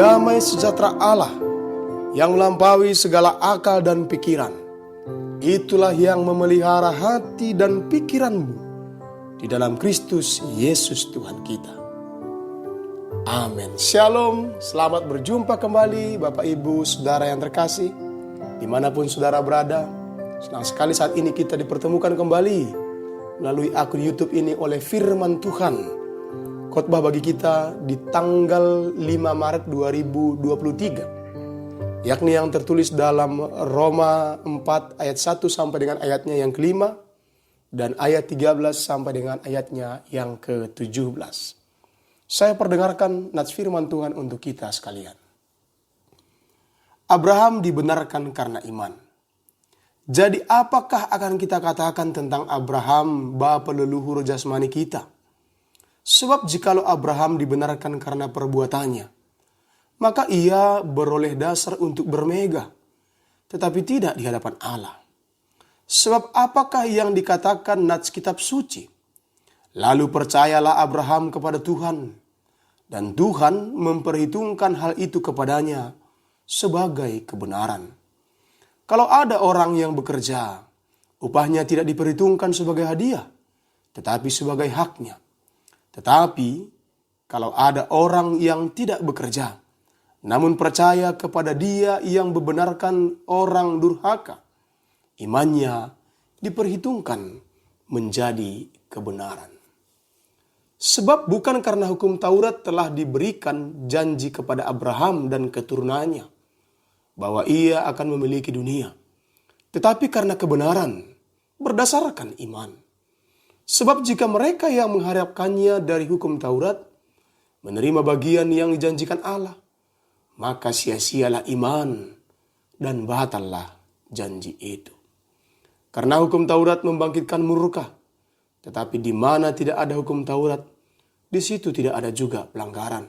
Damai sejahtera Allah yang melampaui segala akal dan pikiran, itulah yang memelihara hati dan pikiranmu di dalam Kristus Yesus Tuhan kita. Amin. Shalom, selamat berjumpa kembali Bapak Ibu Saudara yang terkasih, dimanapun saudara berada. Senang sekali saat ini kita dipertemukan kembali melalui akun YouTube ini oleh Firman Tuhan. Khotbah bagi kita di tanggal 5 Maret 2023, yakni yang tertulis dalam Roma 4 ayat 1 sampai dengan ayatnya yang kelima, dan ayat 13 sampai dengan ayatnya yang ke-17. Saya perdengarkan nats firman Tuhan untuk kita sekalian. Abraham dibenarkan karena iman. Jadi apakah akan kita katakan tentang Abraham, bapa leluhur jasmani kita? Sebab jikalau Abraham dibenarkan karena perbuatannya, maka ia beroleh dasar untuk bermegah, tetapi tidak di hadapan Allah. Sebab apakah yang dikatakan nats kitab suci? Lalu percayalah Abraham kepada Tuhan, dan Tuhan memperhitungkan hal itu kepadanya sebagai kebenaran. Kalau ada orang yang bekerja, upahnya tidak diperhitungkan sebagai hadiah, tetapi sebagai haknya. Tetapi kalau ada orang yang tidak bekerja, namun percaya kepada Dia yang membenarkan orang durhaka, imannya diperhitungkan menjadi kebenaran. Sebab bukan karena hukum Taurat telah diberikan janji kepada Abraham dan keturunannya bahwa ia akan memiliki dunia, tetapi karena kebenaran berdasarkan iman. Sebab jika mereka yang mengharapkannya dari hukum Taurat menerima bagian yang dijanjikan Allah, maka sia-sialah iman dan batallah janji itu. Karena hukum Taurat membangkitkan murka, tetapi di mana tidak ada hukum Taurat, di situ tidak ada juga pelanggaran.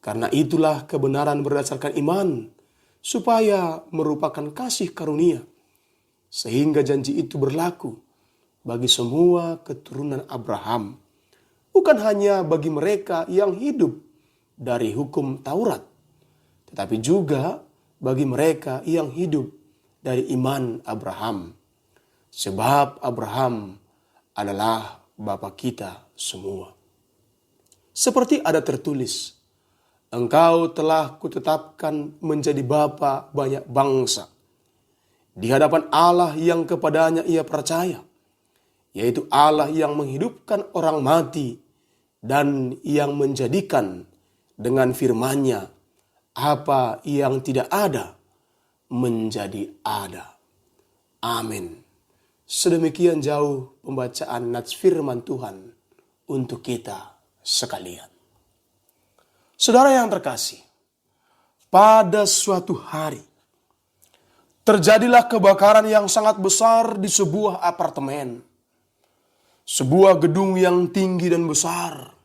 Karena itulah kebenaran berdasarkan iman, supaya merupakan kasih karunia, sehingga janji itu berlaku bagi semua keturunan Abraham, bukan hanya bagi mereka yang hidup dari hukum Taurat, tetapi juga bagi mereka yang hidup dari iman Abraham. Sebab Abraham adalah bapa kita semua. Seperti ada tertulis, engkau telah kutetapkan menjadi bapa banyak bangsa, di hadapan Allah yang kepadanya ia percaya, yaitu Allah yang menghidupkan orang mati dan yang menjadikan dengan firman-Nya apa yang tidak ada menjadi ada. Amin. Sedemikian jauh pembacaan nats firman Tuhan untuk kita sekalian. Saudara yang terkasih, pada suatu hari terjadilah kebakaran yang sangat besar di sebuah apartemen. Sebuah gedung yang tinggi dan besar.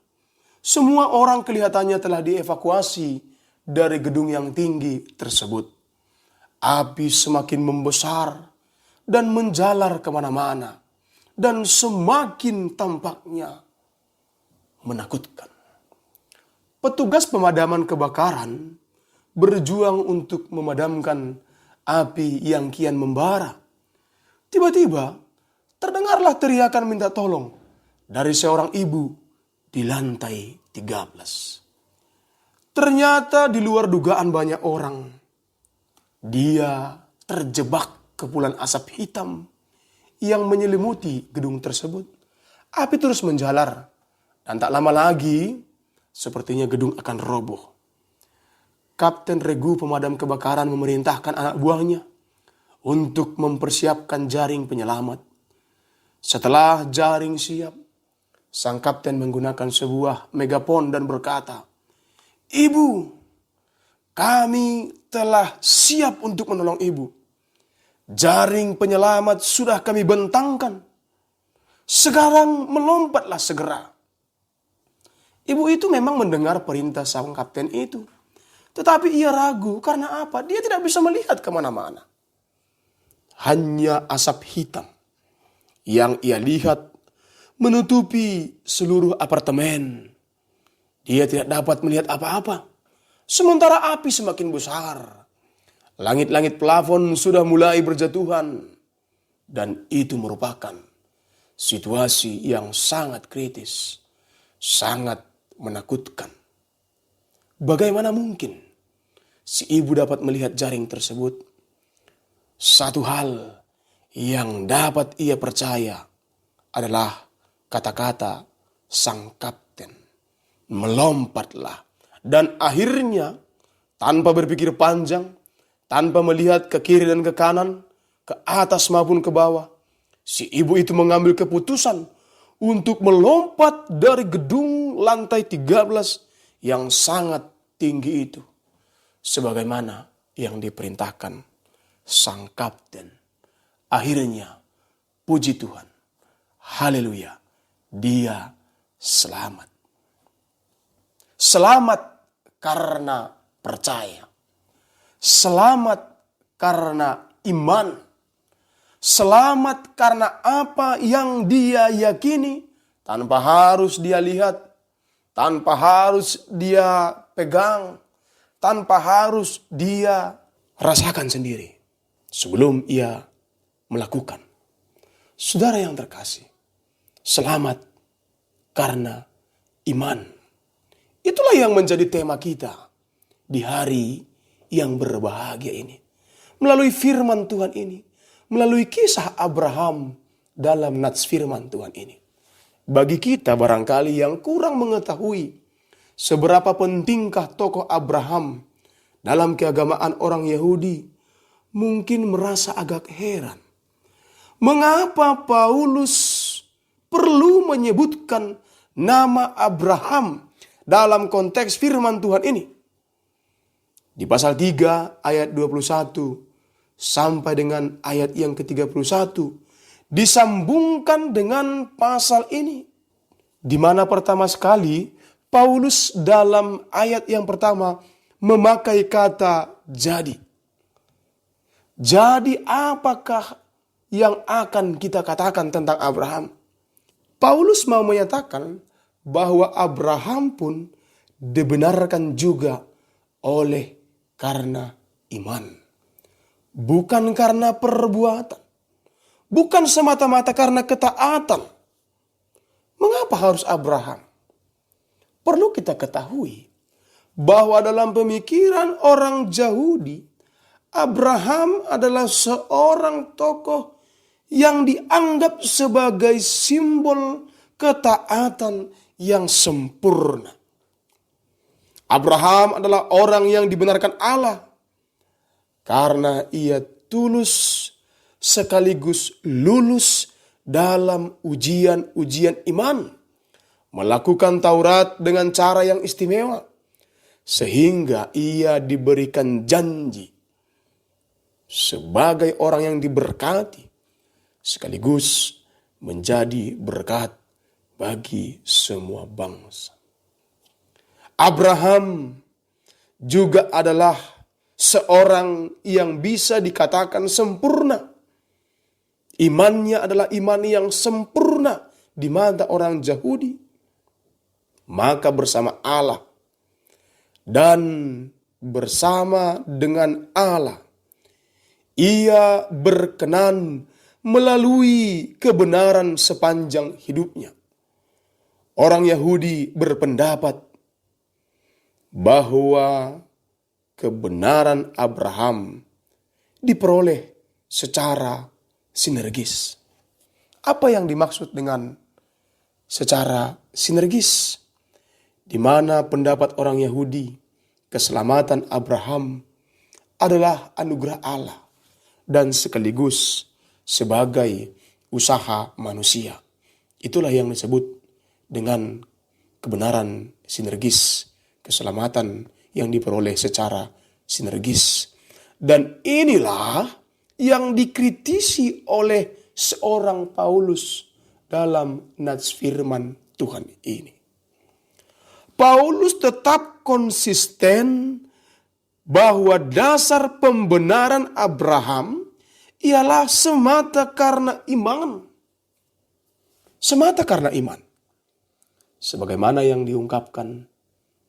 Semua orang kelihatannya telah dievakuasi dari gedung yang tinggi tersebut. Api semakin membesar dan menjalar kemana-mana, dan semakin tampaknya menakutkan. Petugas pemadaman kebakaran berjuang untuk memadamkan api yang kian membara. Tiba-tiba terdengarlah teriakan minta tolong dari seorang ibu di lantai 13. Ternyata di luar dugaan banyak orang, dia terjebak kepulan asap hitam yang menyelimuti gedung tersebut. Api terus menjalar dan tak lama lagi sepertinya gedung akan roboh. Kapten regu pemadam kebakaran memerintahkan anak buahnya untuk mempersiapkan jaring penyelamat. Setelah jaring siap, sang kapten menggunakan sebuah megafon dan berkata, "Ibu, kami telah siap untuk menolong ibu. Jaring penyelamat sudah kami bentangkan. Sekarang melompatlah segera." Ibu itu memang mendengar perintah sang kapten itu. Tetapi ia ragu karena apa? Dia tidak bisa melihat kemana-mana. Hanya asap hitam yang ia lihat menutupi seluruh apartemen. Dia tidak dapat melihat apa-apa. Sementara api semakin besar. Langit-langit plafon sudah mulai berjatuhan. Dan itu merupakan situasi yang sangat kritis, sangat menakutkan. Bagaimana mungkin si ibu dapat melihat jaring tersebut? Satu hal yang dapat ia percaya adalah kata-kata sang kapten. Melompatlah. Dan akhirnya tanpa berpikir panjang, tanpa melihat ke kiri dan ke kanan, ke atas maupun ke bawah, si ibu itu mengambil keputusan untuk melompat dari gedung lantai 13 yang sangat tinggi itu. Sebagaimana yang diperintahkan sang kapten. Akhirnya, puji Tuhan, haleluya, dia selamat. Selamat karena percaya. Selamat karena iman. Selamat karena apa yang dia yakini tanpa harus dia lihat, tanpa harus dia pegang, tanpa harus dia rasakan sendiri sebelum ia melakukan. Saudara yang terkasih, selamat karena iman. Itulah yang menjadi tema kita di hari yang berbahagia ini. Melalui firman Tuhan ini, melalui kisah Abraham dalam nats firman Tuhan ini. Bagi kita barangkali yang kurang mengetahui seberapa pentingkah tokoh Abraham dalam keagamaan orang Yahudi, mungkin merasa agak heran. Mengapa Paulus perlu menyebutkan nama Abraham dalam konteks firman Tuhan ini? Di pasal 3 ayat 21 sampai dengan ayat yang ke-31 disambungkan dengan pasal ini. Di mana pertama sekali Paulus dalam ayat yang pertama memakai kata jadi. Jadi apakah yang akan kita katakan tentang Abraham? Paulus mau menyatakan bahwa Abraham pun dibenarkan juga oleh karena iman. Bukan karena perbuatan. Bukan semata-mata karena ketaatan. Mengapa harus Abraham? Perlu kita ketahui bahwa dalam pemikiran orang Yahudi, Abraham adalah seorang tokoh yang dianggap sebagai simbol ketaatan yang sempurna. Abraham adalah orang yang dibenarkan Allah karena ia tulus sekaligus lulus dalam ujian-ujian iman, melakukan Taurat dengan cara yang istimewa, sehingga ia diberikan janji sebagai orang yang diberkati, sekaligus menjadi berkat bagi semua bangsa. Abraham juga adalah seorang yang bisa dikatakan sempurna. Imannya adalah iman yang sempurna di mata orang Yahudi. Maka bersama Allah dan bersama dengan Allah, ia berkenan melalui kebenaran sepanjang hidupnya. Orang Yahudi berpendapat bahwa kebenaran Abraham diperoleh secara sinergis. Apa yang dimaksud dengan secara sinergis? Di mana pendapat orang Yahudi, keselamatan Abraham adalah anugerah Allah dan sekaligus sebagai usaha manusia. Itulah yang disebut dengan kebenaran sinergis, keselamatan yang diperoleh secara sinergis. Dan inilah yang dikritisi oleh seorang Paulus dalam nats firman Tuhan ini. Paulus tetap konsisten bahwa dasar pembenaran Abraham ialah semata karena iman. Semata karena iman. Sebagaimana yang diungkapkan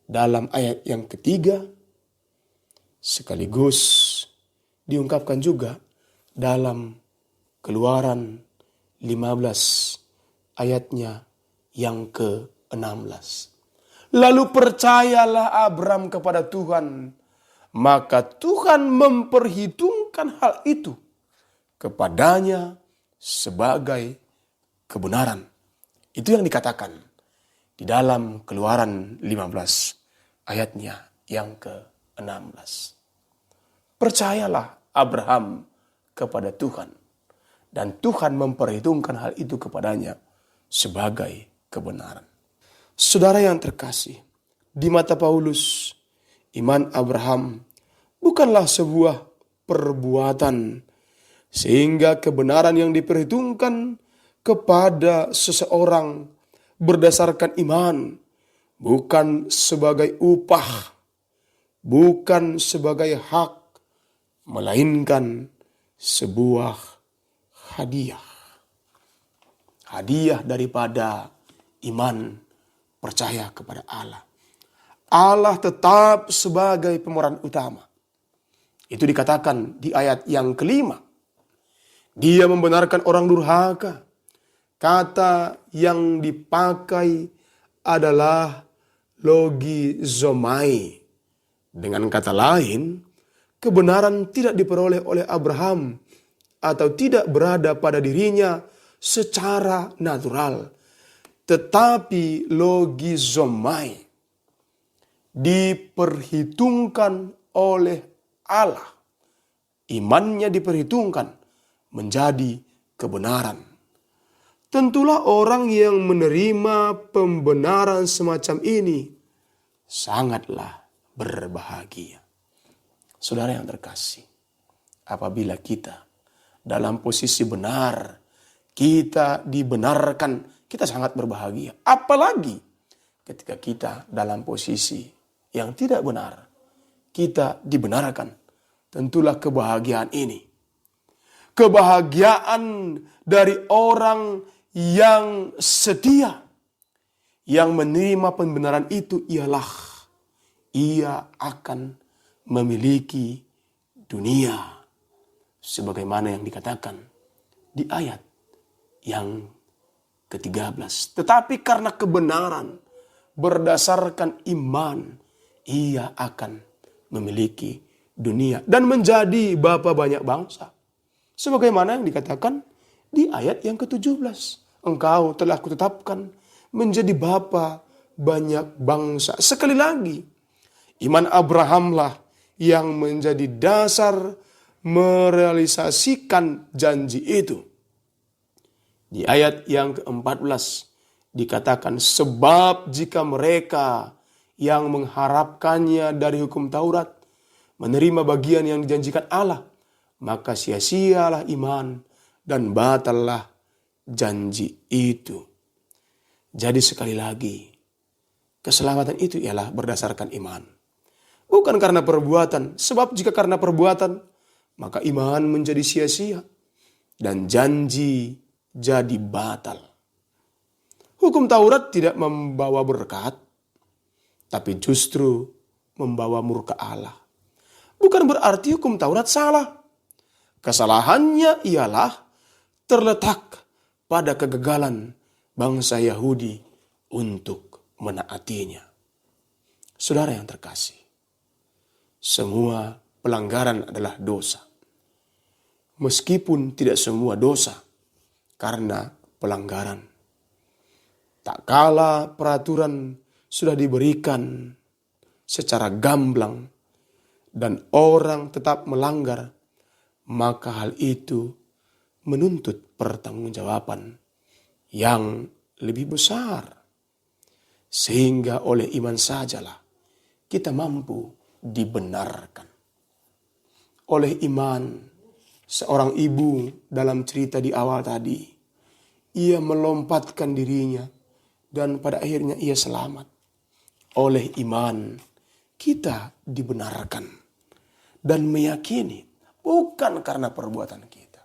dalam ayat yang ketiga Sekaligus diungkapkan juga dalam Keluaran 15 ayatnya yang ke-16. Lalu percayalah Abram kepada Tuhan, maka Tuhan memperhitungkan hal itu kepadanya sebagai kebenaran. Itu yang dikatakan di dalam Keluaran 15 ayatnya yang ke-16. Percayalah Abraham kepada Tuhan, dan Tuhan memperhitungkan hal itu kepadanya sebagai kebenaran. Saudara yang terkasih, di mata Paulus, iman Abraham bukanlah sebuah perbuatan, sehingga kebenaran yang diperhitungkan kepada seseorang berdasarkan iman bukan sebagai upah, bukan sebagai hak, melainkan sebuah hadiah. Hadiah daripada iman percaya kepada Allah. Allah tetap sebagai pemeran utama. Itu dikatakan di ayat yang ke-5. Dia membenarkan orang durhaka. Kata yang dipakai adalah logizomai. Dengan kata lain, kebenaran tidak diperoleh oleh Abraham atau tidak berada pada dirinya secara natural, tetapi logizomai diperhitungkan oleh Allah. Imannya diperhitungkan menjadi kebenaran. Tentulah orang yang menerima pembenaran semacam ini sangatlah berbahagia. Saudara yang terkasih, apabila kita dalam posisi benar, kita dibenarkan, kita sangat berbahagia. Apalagi ketika kita dalam posisi yang tidak benar, kita dibenarkan. Tentulah kebahagiaan ini. Kebahagiaan dari orang yang setia, yang menerima pembenaran itu ialah ia akan memiliki dunia. Sebagaimana yang dikatakan di ayat yang ke-13. Tetapi karena kebenaran berdasarkan iman, ia akan memiliki dunia dan menjadi bapa banyak bangsa. Sebagaimana yang dikatakan di ayat yang ke-17. Engkau telah kutetapkan menjadi bapa banyak bangsa. Sekali lagi, iman Abrahamlah yang menjadi dasar merealisasikan janji itu. Di ayat yang ke-14 dikatakan, sebab jika mereka yang mengharapkannya dari hukum Taurat menerima bagian yang dijanjikan Allah, maka sia-sialah iman dan batallah janji itu. Jadi sekali lagi, keselamatan itu ialah berdasarkan iman. Bukan karena perbuatan, sebab jika karena perbuatan, maka iman menjadi sia-sia dan janji jadi batal. Hukum Taurat tidak membawa berkat, tapi justru membawa murka Allah. Bukan berarti hukum Taurat salah. Kesalahannya ialah terletak pada kegagalan bangsa Yahudi untuk menaatinya. Saudara yang terkasih, semua pelanggaran adalah dosa. Meskipun tidak semua dosa karena pelanggaran. Tak kala peraturan sudah diberikan secara gamblang dan orang tetap melanggar, maka hal itu menuntut pertanggungjawaban yang lebih besar. Sehingga oleh iman sajalah kita mampu dibenarkan. Oleh iman, seorang ibu dalam cerita di awal tadi, ia melompatkan dirinya dan pada akhirnya ia selamat. Oleh iman, kita dibenarkan dan meyakini bukan karena perbuatan kita.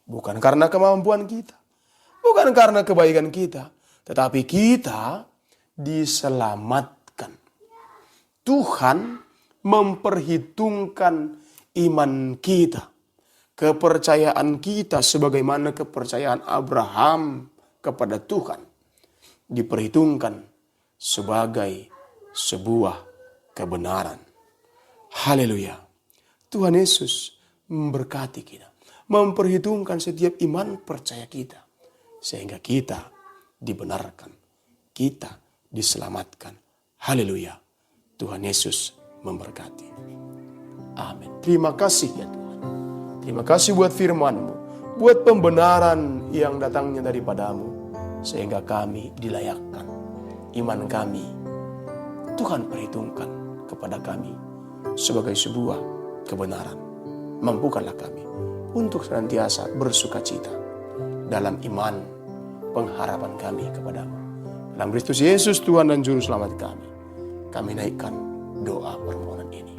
Bukan karena kemampuan kita. Bukan karena kebaikan kita. Tetapi kita diselamatkan. Tuhan memperhitungkan iman kita. Kepercayaan kita sebagaimana kepercayaan Abraham kepada Tuhan diperhitungkan sebagai sebuah kebenaran. Haleluya. Tuhan Yesus memberkati kita, memperhitungkan setiap iman percaya kita, sehingga kita dibenarkan, kita diselamatkan. Haleluya. Tuhan Yesus memberkati. Amin. Terima kasih ya Tuhan. Terima kasih buat firman-Mu, buat pembenaran yang datangnya daripadamu, sehingga kami dilayakkan. Iman kami Tuhan perhitungkan kepada kami sebagai sebuah kebenaran. Mampukanlah kami untuk senantiasa bersuka cita dalam iman pengharapan kami kepadamu. Dalam Kristus Yesus Tuhan dan Juru Selamat kami naikkan doa permohonan ini.